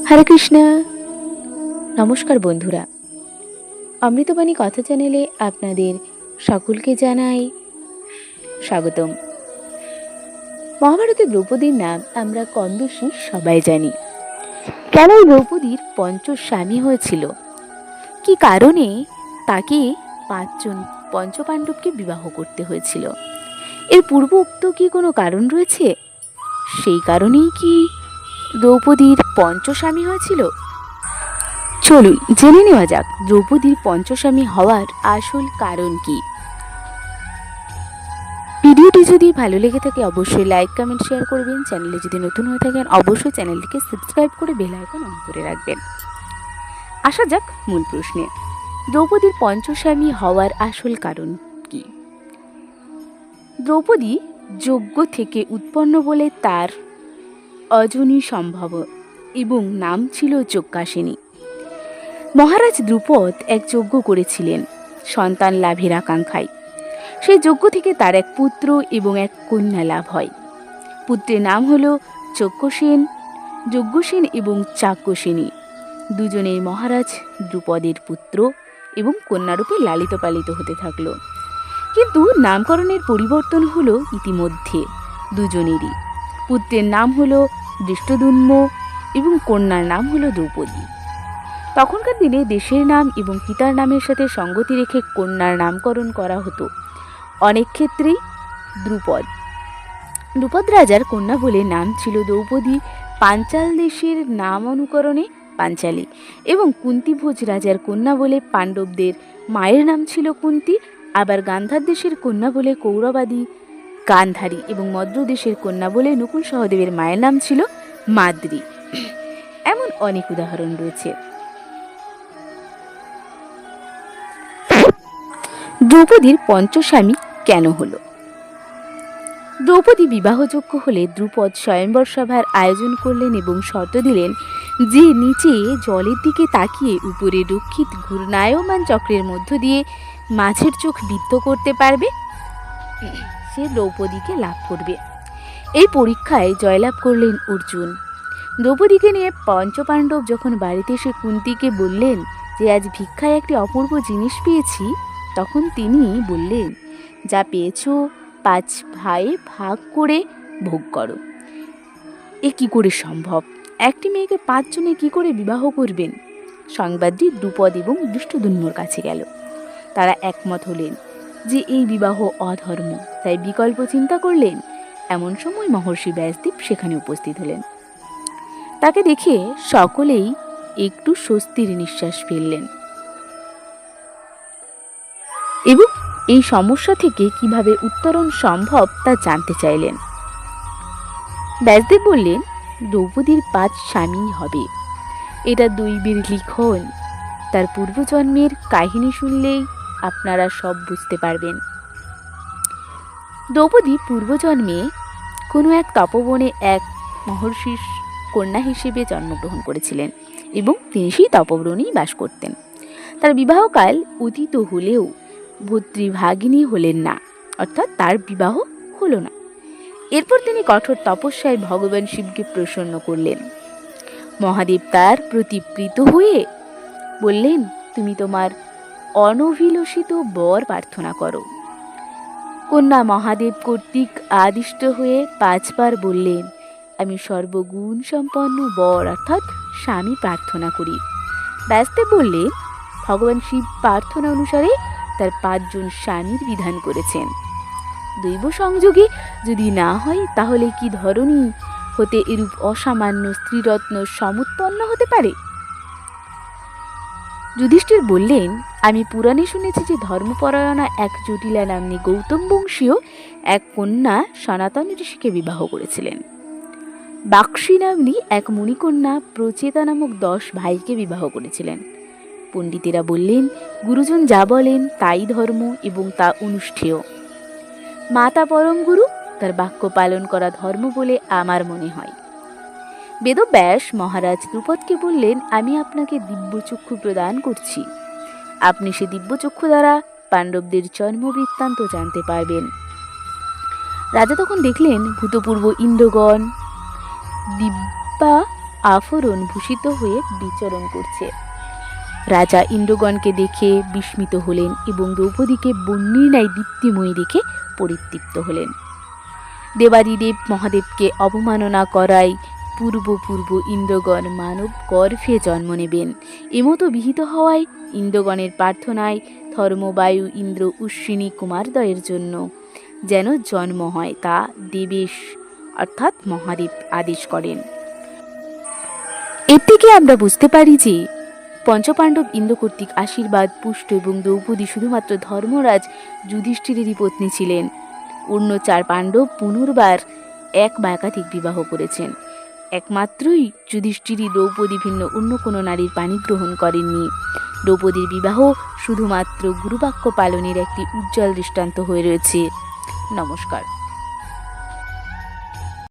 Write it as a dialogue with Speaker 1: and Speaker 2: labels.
Speaker 1: হরে কৃষ্ণ। নমস্কার বন্ধুরা, অমৃতবাণী কথা চ্যানেলে আপনাদের সকলকে জানাই স্বাগতম। মহাভারতে দ্রৌপদীর নাম আমরা কম বেশি সবাই জানি। কেন দ্রৌপদীর পঞ্চস্বামী হয়েছিল, কি কারণে তাকে 5 জন পঞ্চপাণ্ডবকে বিবাহ করতে হয়েছিল, এর পূর্বোক্ত কি কোনো কারণ রয়েছে? সেই কারণেই কি দ্রৌপদীর পঞ্চস্বামী হয়েছিল? চলুন জেনে নেওয়া যাক দ্রৌপদীর পঞ্চস্বামী হওয়ার আসল কারণ কি। ভিডিওটি যদি ভালো লেগে থাকে অবশ্যই লাইক, কমেন্ট, শেয়ার করবেন। চ্যানেলে যদি নতুন হয়ে থাকেন অবশ্যই চ্যানেলটিকে সাবস্ক্রাইব করে বেল আইকন অন করে রাখবেন। আসা যাক মূল প্রশ্নে, দ্রৌপদীর পঞ্চস্বামী হওয়ার আসল কারণ কি? দ্রৌপদী যজ্ঞ থেকে উৎপন্ন বলে তার অজনী সম্ভব এবং নাম ছিল যজ্ঞাসিনী। মহারাজ দ্রুপদ এক যজ্ঞ করেছিলেন সন্তান লাভের আকাঙ্ক্ষায়। সেই যজ্ঞ থেকে তার এক পুত্র এবং এক কন্যা লাভ হয়। পুত্রের নাম হল যজ্ঞসেন এবং চাক্যসেনী। দুজনেই মহারাজ দ্রুপদের পুত্র এবং কন্যারূপে লালিত পালিত হতে থাকল। কিন্তু নামকরণের পরিবর্তন হলো ইতিমধ্যে দুজনেরই। পুত্রের নাম হলো ধৃষ্টদ্যুম্ন এবং কন্যার নাম হলো দ্রৌপদী। তখনকার দিনে দেশের নাম এবং পিতার নামের সাথে সঙ্গতি রেখে কন্যার নামকরণ করা হতো। অনেক ক্ষেত্রেই দ্রুপদ রাজার কন্যা বলে নাম ছিল দ্রৌপদী। পাঞ্চাল দেশের নাম অনুকরণে পাঞ্চালী এবং কুন্তিভোজ রাজার কন্যা বলে পাণ্ডবদের মায়ের নাম ছিল কুন্তি। আবার গান্ধার দেশের কন্যা বলে কৌরবাদী গান্ধারী এবং মদ্র দেশের কন্যা বলে নকুল সহদেবের মায়ের নাম ছিল মাদ্রী। এমন অনেক উদাহরণ রয়েছে। দ্রৌপদীর পঞ্চস্বামী কেন হলো? দ্রৌপদী বিবাহযোগ্য হলে দ্রুপদ স্বয়ম্বর সভার আয়োজন করলেন এবং শর্ত দিলেন যে নিচে জলের দিকে তাকিয়ে উপরে রক্ষিত ঘূর্ণায়মান চক্রের মধ্য দিয়ে মাছের চোখ বৃত্ত করতে পারবে সে দ্রৌপদীকে লাভ করবে। এই পরীক্ষায় জয়লাভ করলেন অর্জুন। দ্রৌপদীকে নিয়ে পঞ্চপাণ্ডব যখন বাড়িতে এসে কুন্তিকে বললেন যে আজ ভিক্ষায় একটি অপূর্ব জিনিস পেয়েছি, তখন তিনি বললেন, যা পেয়েছ 5 ভাইয়ে ভাগ করে ভোগ করো। এ কি করে সম্ভব? একটি মেয়েকে 5 জনে কি করে বিবাহ করবেন? সংবাদটি দ্রুপদ এবং ধৃষ্টদ্যুম্নর কাছে গেল। তারা একমত হলেন যে এই বিবাহ অধর্ম, তাই বিকল্প চিন্তা করলেন। এমন সময় মহর্ষি ব্যাসদেব সেখানে উপস্থিত হলেন। তাকে দেখে সকলেই একটু স্বস্তির নিঃশ্বাস ফেললেন এবং এই সমস্যা থেকে কিভাবে উত্তরণ সম্ভব তা জানতে চাইলেন। ব্যাসদেব বললেন, দ্রৌপদীর 5 স্বামী হবে। এটা দৈবের লিখন। তার পূর্বজন্মের কাহিনী শুনলেই আপনারা সব বুঝতে পারবেন। দ্রৌপদী পূর্বজন্মে কোনো এক তপবনে এক মহর্ষির কন্যা হিসেবে জন্মগ্রহণ করেছিলেন এবং তিনি সেই তপবনেই বাস করতেন। তার বিবাহকাল অতীত হলেও ভর্তৃভাগিনী হলেন না, অর্থাৎ তার বিবাহ হলো না। এরপর তিনি কঠোর তপস্যায় ভগবান শিবকে প্রসন্ন করলেন। মহাদেব তার প্রতি প্রীত হয়ে বললেন, তুমি তোমার অনভিলষিত বর প্রার্থনা করো। কন্যা মহাদেব কর্তৃক আদিষ্ট হয়ে 5 বার বললেন, আমি সর্বগুণ সম্পন্ন বর অর্থাৎ স্বামী প্রার্থনা করি। ব্যাসদেব বললেন, ভগবান শিব প্রার্থনা অনুসারে তার 5 জন স্বামীর বিধান করেছেন। দৈব সংযোগে যদি না হয় তাহলে কি ধরনী হতে এরূপ অসামান্য স্ত্রীরত্ন সমুৎপন্ন হতে পারে? যুধিষ্ঠির বললেন, আমি পুরাণে শুনেছি যে ধর্মপরায়ণা এক জটিলা নাম্নী গৌতম বংশীয় এক কন্যা সনাতন ঋষিকে বিবাহ করেছিলেন। বাক্সী নাম্নী এক মুনিকন্যা প্রচেতা নামক 10 ভাইকে বিবাহ করেছিলেন। পণ্ডিতেরা বললেন, গুরুজন যা বলেন তাই ধর্ম এবং তা অনুষ্ঠেয়। মাতা পরম গুরু, তার বাক্য পালন করা ধর্ম বলে আমার মনে হয়। বেদব্যাস মহারাজ দ্রুপদকে বললেন, আমি আপনাকে দিব্যচক্ষু প্রদান করছি। আপনি সে দিব্যচক্ষু দ্বারা পাণ্ডবদের জন্ম বৃত্তান্ত জানতে পারবেন। রাজা তখন দেখলেন ভূতপূর্ব ইন্দ্রগণ দিব্যা আফরণ ভূষিত হয়ে বিচরণ করছে। রাজা ইন্দ্রগণকে দেখে বিস্মিত হলেন এবং দ্রৌপদীকে বন্যীর ন্যায় দীপ্তিময়ী দেখে পরিতৃপ্ত হলেন। দেবাদিদেব মহাদেবকে অবমাননা করায় পূর্ব ইন্দ্রগণ মানব গর্ভে জন্ম নেবেন এমতো বিহিত হওয়ায় ইন্দ্রগণের প্রার্থনায় ধর্মবায়ু ইন্দ্র অশ্বিনী কুমারদ্বয়ের জন্য যেন জন্ম হয় তা দেবেশ অর্থাৎ মহাদেব আদেশ করেন। এর থেকে আমরা বুঝতে পারি যে পঞ্চপাণ্ডব ইন্দ্র কর্তৃক আশীর্বাদ পুষ্ট এবং দ্রৌপদী শুধুমাত্র ধর্মরাজ যুধিষ্ঠিরেরই পত্নী ছিলেন। অন্য 4 পাণ্ডব পুনর্বার এক বা একাধিক বিবাহ করেছেন। একমাত্রই যুধিষ্ঠিরই দ্রৌপদী ভিন্ন অন্য কোনো নারীর পানি গ্রহণ করেননি। দ্রৌপদীর বিবাহ শুধুমাত্র গুরুবাক্য পালনের একটি উজ্জ্বল দৃষ্টান্ত হয়ে রয়েছে। নমস্কার।